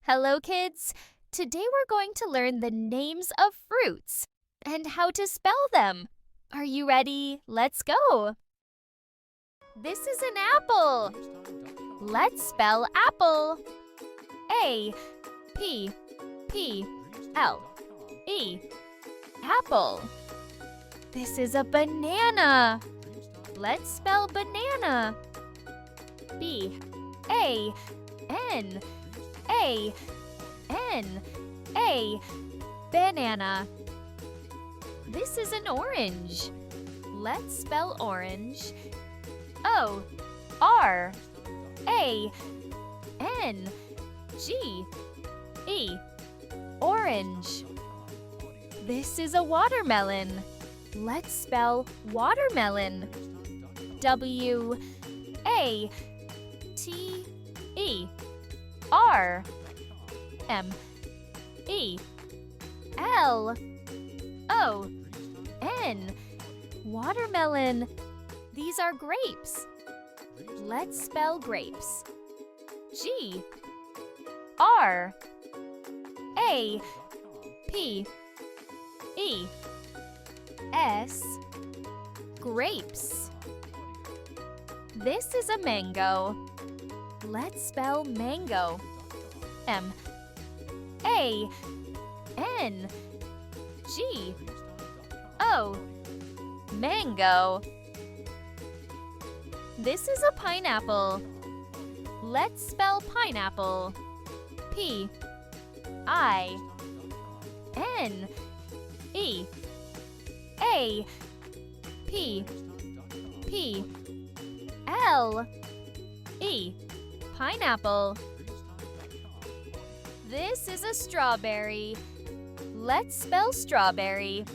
Hello, kids! Today we're going to learn the names of fruits and how to spell them. Are you ready? Let's go! This is an apple. Let's spell apple. A-P-P-L-E. Apple. This is a banana. Let's spell banana. B-A-N-A-N-A. Banana. This is an orange. Let's spell orange. O-R-A-N-G-E. Orange. This is a watermelon. Let's spell watermelon. W-A-T-E-R-M-E-L-O-N. Watermelon. These are grapes. Let's spell grapes. G-R-A-P-E-S. Grapes. This is a mango. Let's spell mango. M-A-N-G-O. Mango. This is a pineapple. Let's spell pineapple. P-I-N-E-A-P-P-L-E. Pineapple. This is a strawberry. Let's spell strawberry.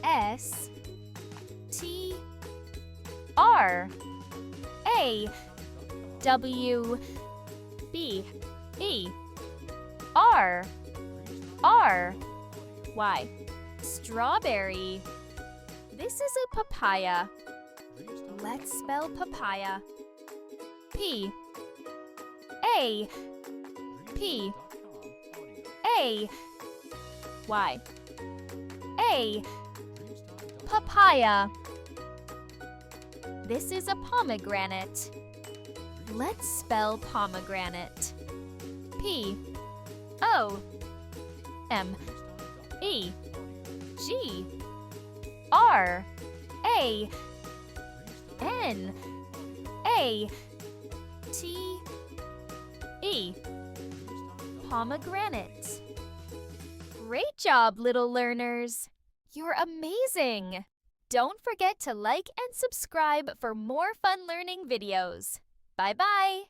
S-T-R-A-W-B-E-R-R-Y. Strawberry. This is a papaya. Let's spell papaya. P-A-P-A-Y. A. Papaya. This is a pomegranate. Let's spell pomegranate. P-O-M-E-G-R-A-N-A-T-E. Pomegranate. Great job, little learners! You're amazing! Don't forget to like and subscribe for more fun learning videos. Bye-bye!